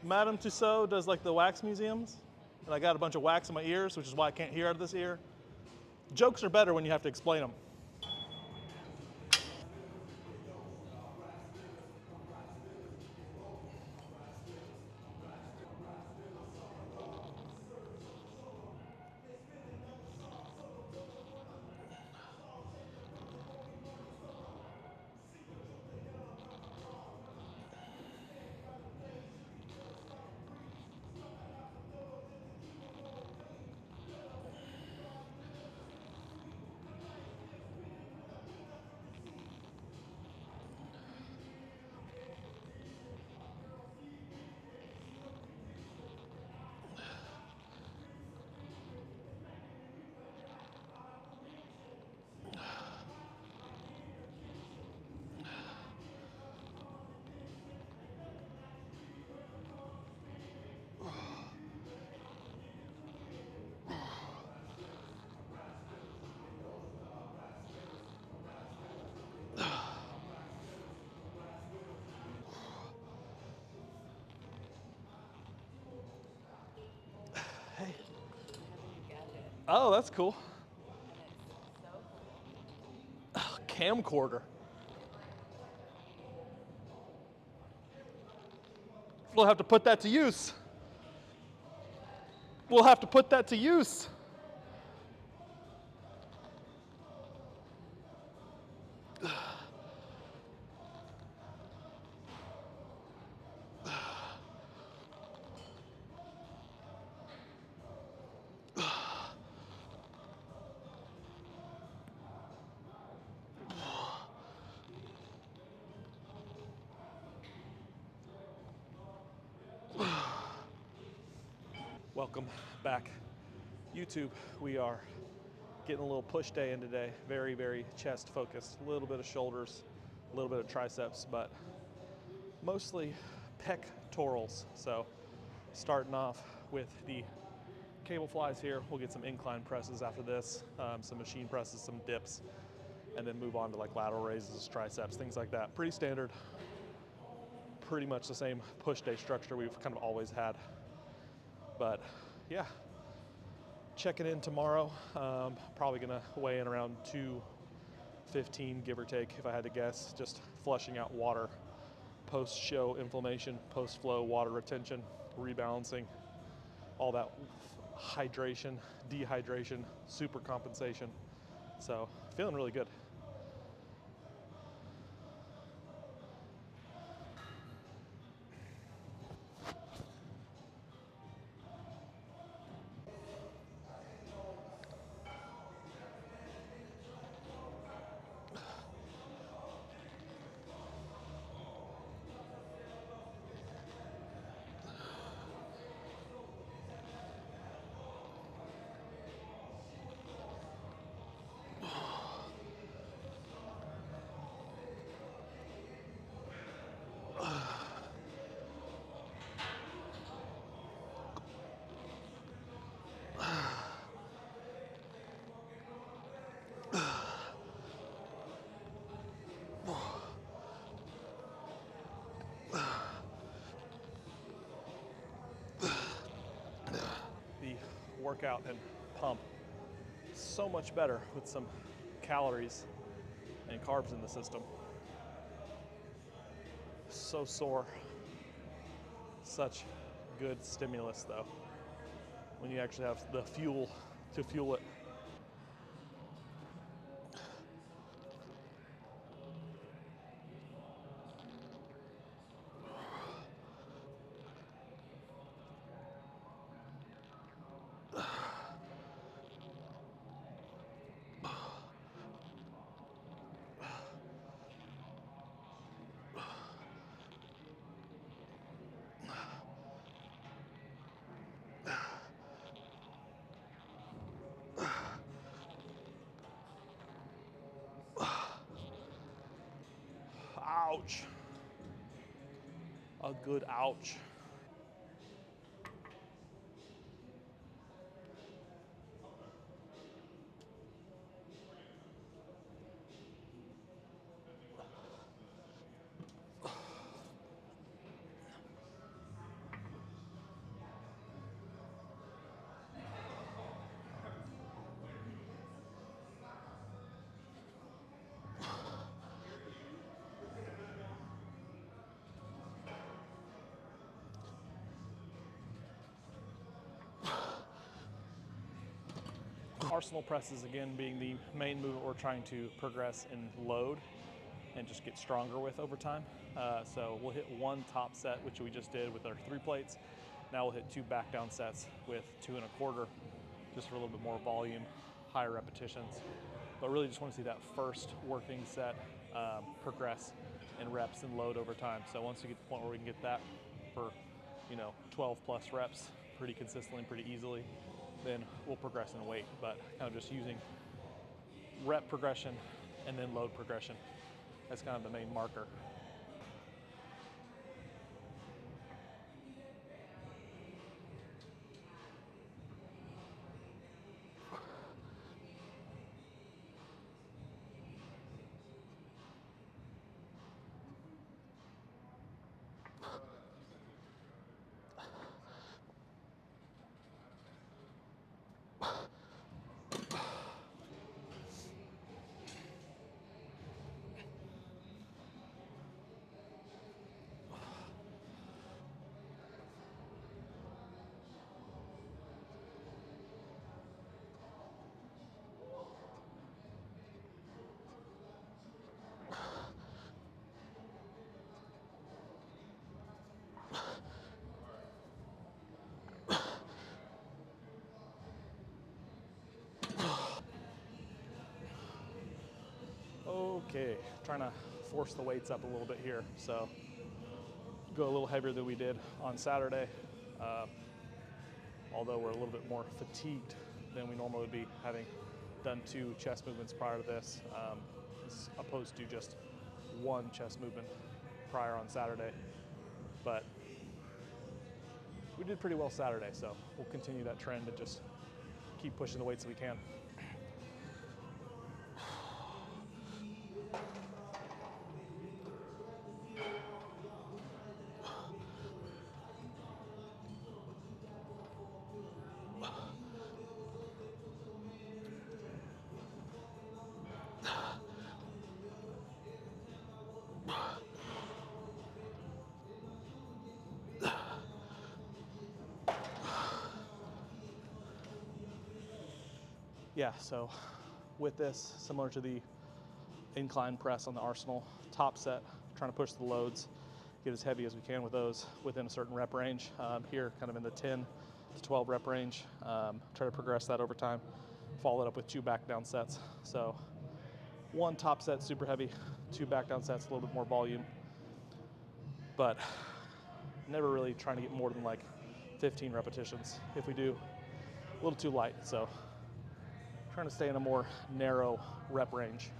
Madame Tussauds does like the wax museums, and I got a bunch of wax in my ears, which is why I can't hear out of this ear. Jokes are better when you have to explain them. Hey. Oh, that's cool. Camcorder. We'll have to put that to use. We'll have to put that to use. Welcome back, YouTube. We are getting a little push day in today. Very, very chest focused. A little bit of shoulders, a little bit of triceps, but mostly pectorals. So starting off with the cable flies here. We'll get some incline presses after this, some machine presses, some dips, and then move on to like lateral raises, triceps, things like that. Pretty standard, pretty much the same push day structure we've kind of always had. But yeah, checking in tomorrow. Probably gonna weigh in around 215, give or take, if I had to guess. Just flushing out water, post-show inflammation, post-flow water retention, rebalancing, all that hydration, dehydration, super compensation. So feeling really good. The workout and pump so much better with some calories and carbs in the system. So sore. Such good stimulus though, when you actually have the fuel to fuel it. Ouch. A good ouch. arsenal presses, again, being the main movement we're trying to progress in load and just get stronger with over time. So we'll hit one top set, which we just did with our 3 plates. Now we'll hit 2 back down sets with 2 1/4, just for a little bit more volume, higher repetitions. But really just want to see that first working set progress in reps and load over time. So once we get to the point where we can get that for 12 plus reps pretty consistently, pretty easily, then we'll progress in weight. But kind of just using rep progression and then load progression as kind of the main marker. Okay, trying to force the weights up a little bit here. So go a little heavier than we did on Saturday. Although we're a little bit more fatigued than we normally would be, having done 2 chest movements prior to this, as opposed to just 1 chest movement prior on Saturday. But we did pretty well Saturday, so we'll continue that trend and just keep pushing the weights that we can. Yeah, so with this, similar to the incline press on the Arsenal, top set, trying to push the loads, get as heavy as we can with those within a certain rep range. Here, kind of in the 10 to 12 rep range. Try to progress that over time. Follow it up with 2 back down sets. So 1 top set, super heavy, 2 back down sets, a little bit more volume. But never really trying to get more than like 15 repetitions. If we do, a little too light. So trying to stay in a more narrow rep range.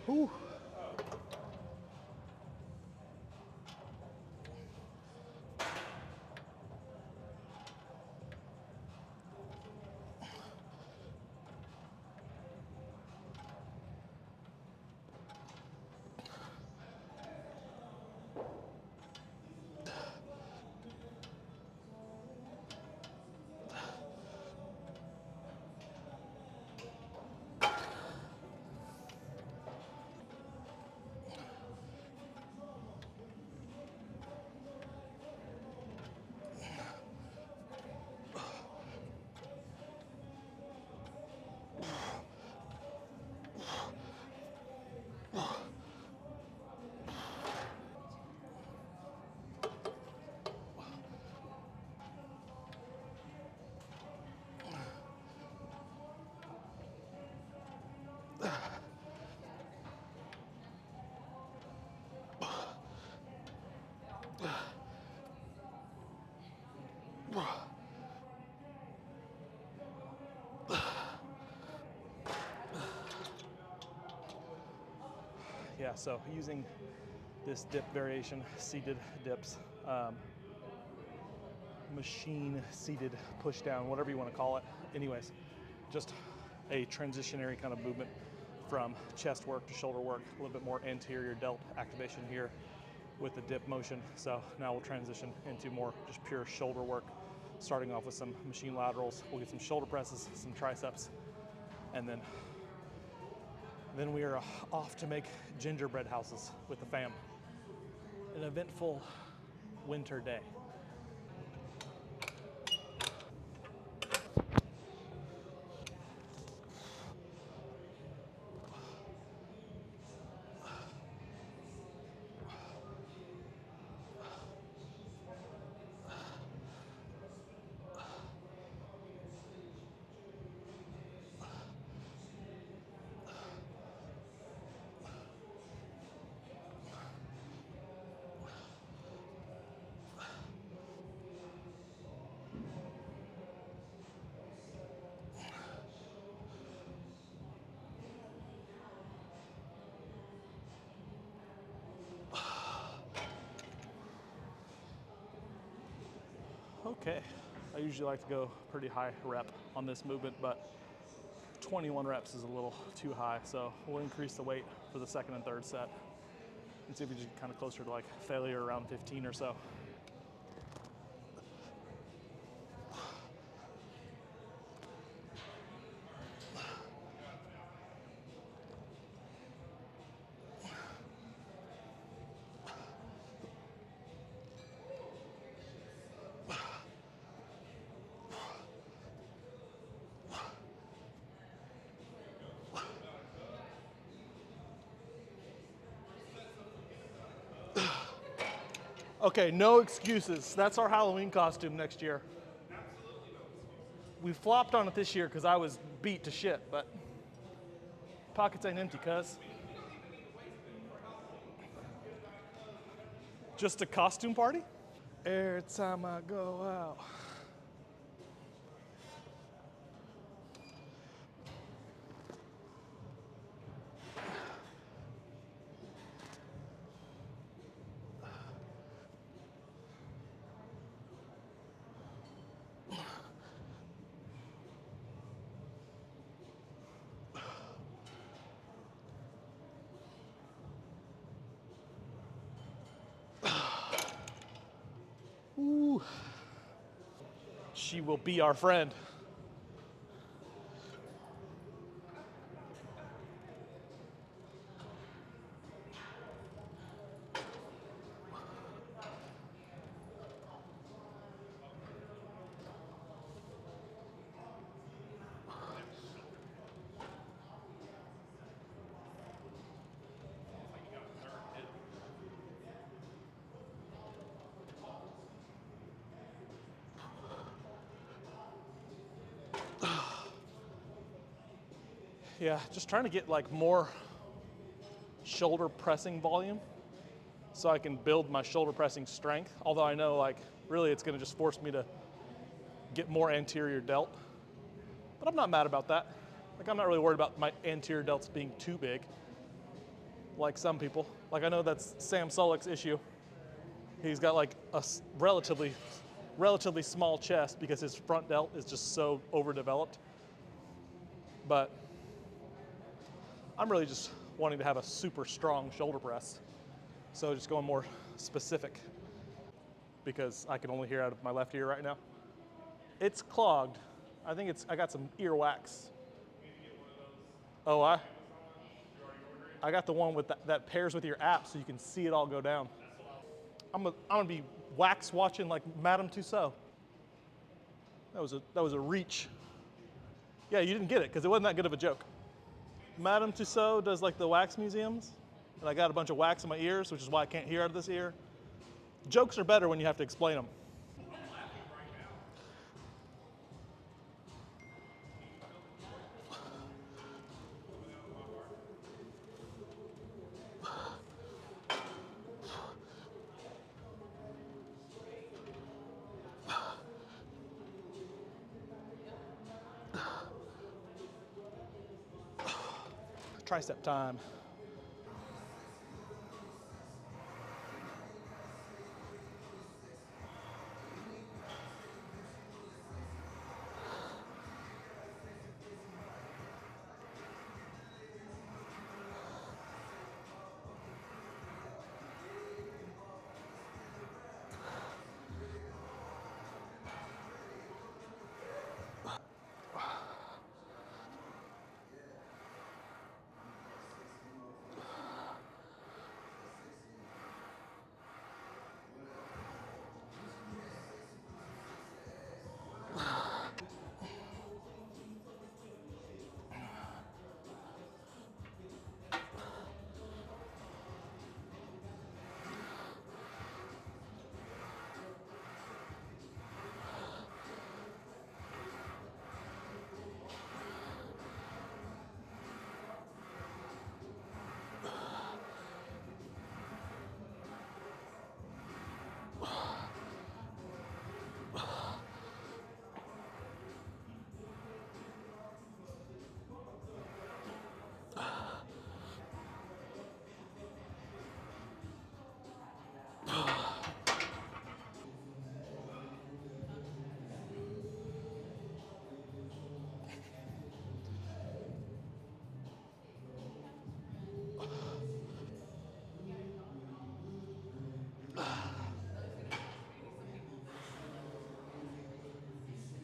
Whew. yeah, so using this dip variation, seated dips, machine seated push down, whatever you want to call it. Anyways, just a transitionary kind of movement from chest work to shoulder work, a little bit more anterior delt activation here with the dip motion. So now we'll transition into more just pure shoulder work, starting off with some machine laterals. We'll get some shoulder presses, some triceps, and then we are off to make gingerbread houses with the fam. An eventful winter day. Okay, I usually like to go pretty high rep on this movement, but 21 reps is a little too high, so we'll increase the weight for the second and third set and see if we just get kind of closer to like failure around 15 or so. Okay, no excuses. That's our Halloween costume next year. We flopped on it this year because I was beat to shit, but pockets ain't empty, cuz. Just a costume party? Every time I go out. Ooh. She will be our friend. Yeah, just trying to get like more shoulder pressing volume so I can build my shoulder pressing strength. Although I know like really it's gonna just force me to get more anterior delt. But I'm not mad about that. Like I'm not really worried about my anterior delts being too big like some people. Like I know that's Sam Sulek's issue. He's got like a relatively small chest because his front delt is just so overdeveloped. But I'm really just wanting to have a super strong shoulder press. So just going more specific because I can only hear out of my left ear right now. It's clogged. I think I got some ear wax. Oh, I got the one with that pairs with your app so you can see it all go down. I'm gonna be wax watching like Madame Tussauds. That was a reach. Yeah, you didn't get it because it wasn't that good of a joke. Madame Tussauds does like the wax museums, and I got a bunch of wax in my ears, which is why I can't hear out of this ear. Jokes are better when you have to explain them. Tricep time.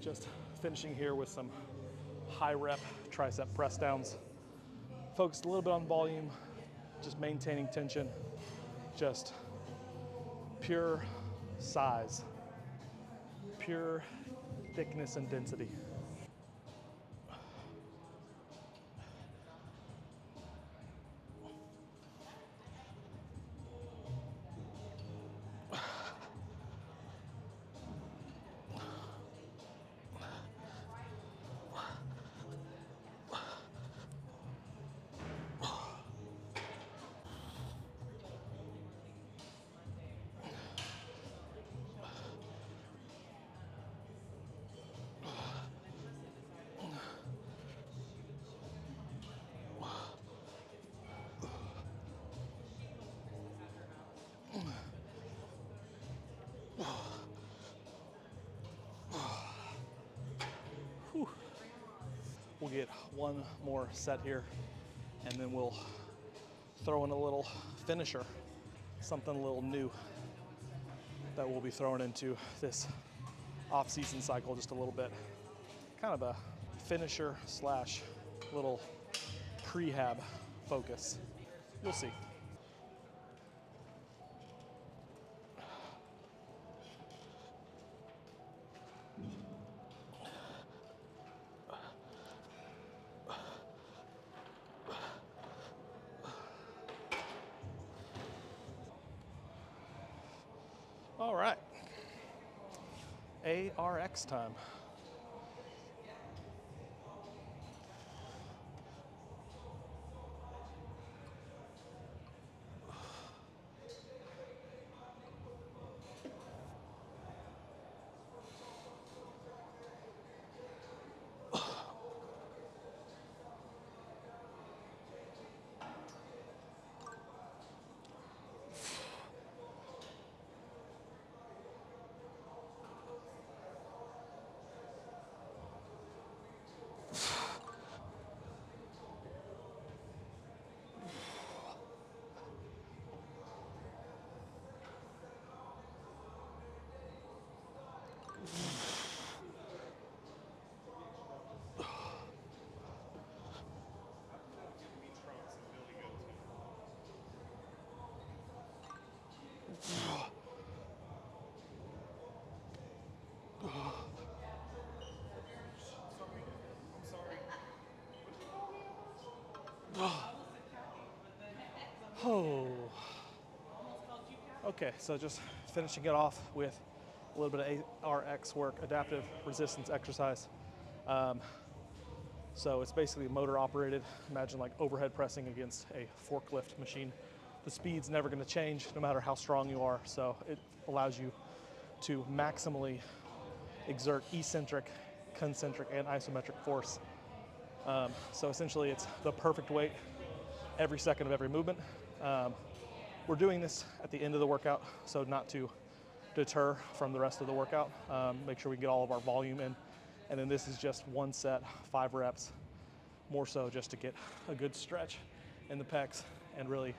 Just finishing here with some high rep tricep press downs. Focused a little bit on volume, just maintaining tension, just pure size, pure thickness and density. Whew. We'll get one more set here, and then we'll throw in a little finisher, something a little new that we'll be throwing into this off-season cycle just a little bit. Kind of a finisher slash little prehab focus. You'll see. All right, ARX time. Oh. Okay, so just finishing it off with a little bit of ARX work, adaptive resistance exercise. So it's basically motor operated. Imagine like overhead pressing against a forklift machine. The speed's never going to change no matter how strong you are. So it allows you to maximally exert eccentric, concentric, and isometric force. So essentially it's the perfect weight every second of every movement. We're doing this at the end of the workout, so not to deter from the rest of the workout. Make sure we get all of our volume in. And then this is just one set, 5 reps, more so just to get a good stretch in the pecs and really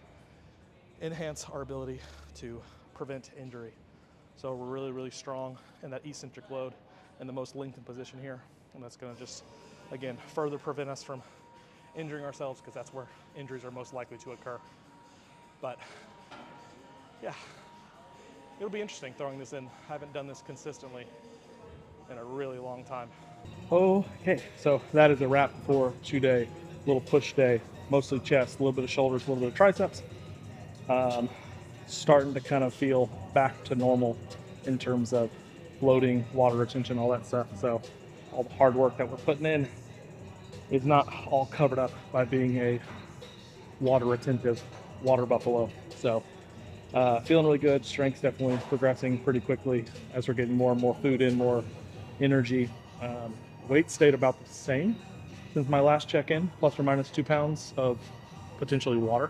enhance our ability to prevent injury. So we're really, really strong in that eccentric load in the most lengthened position here. And that's gonna just, again, further prevent us from injuring ourselves, because that's where injuries are most likely to occur. But yeah, it'll be interesting throwing this in. I haven't done this consistently in a really long time. Okay, so that is a wrap for today. Little push day, mostly chest, a little bit of shoulders, a little bit of triceps. Starting to kind of feel back to normal in terms of bloating, water retention, all that stuff. So all the hard work that we're putting in is not all covered up by being a water retentive water buffalo. So feeling really good. Strength's definitely progressing pretty quickly as we're getting more and more food in, more energy. Weight stayed about the same since my last check-in, plus or minus 2 pounds of potentially water.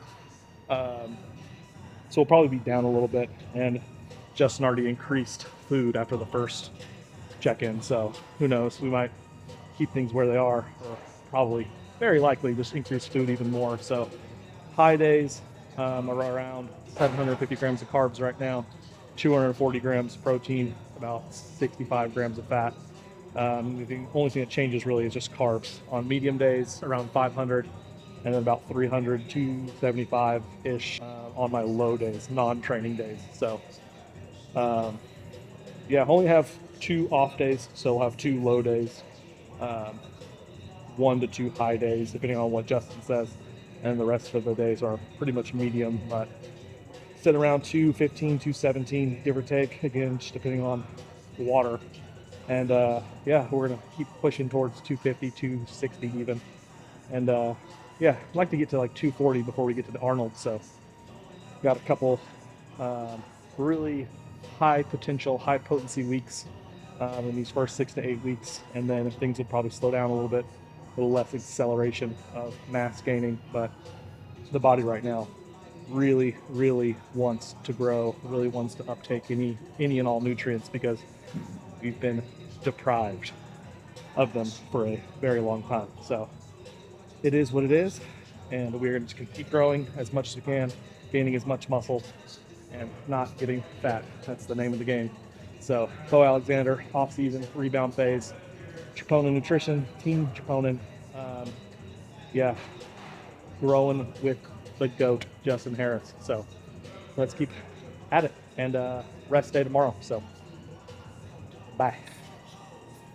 So we'll probably be down a little bit, and Justin already increased food after the first check-in. So who knows, we might keep things where they are, or probably very likely just increase food even more. So high days are around 750 grams of carbs right now, 240 grams of protein, about 65 grams of fat. The only thing that changes really is just carbs. On medium days, around 500, and then about 300 to 75-ish on my low days, non-training days. So, um, yeah, I only have 2 off days, so I'll have 2 low days, um, 1 to 2 high days, depending on what Justin says. And the rest of the days are pretty much medium, but sit around 215, 217, give or take, again, just depending on the water. And yeah, we're going to keep pushing towards 250, 260 even. And yeah, I'd like to get to like 240 before we get to the Arnold. So got a couple really high potential, high potency weeks in these first 6 to 8 weeks. And then things will probably slow down a little bit, a little less acceleration of mass gaining. But the body right now really, really wants to grow, really wants to uptake any and all nutrients because we've been deprived of them for a very long time. So it is what it is, and we're just going to keep growing as much as we can, gaining as much muscle, and not getting fat. That's the name of the game. So, Bo Alexander, off-season, rebound phase, Troponin Nutrition, Team Troponin. Um, yeah, growing with the GOAT, Justin Harris. So, let's keep at it. And rest day tomorrow. So, bye.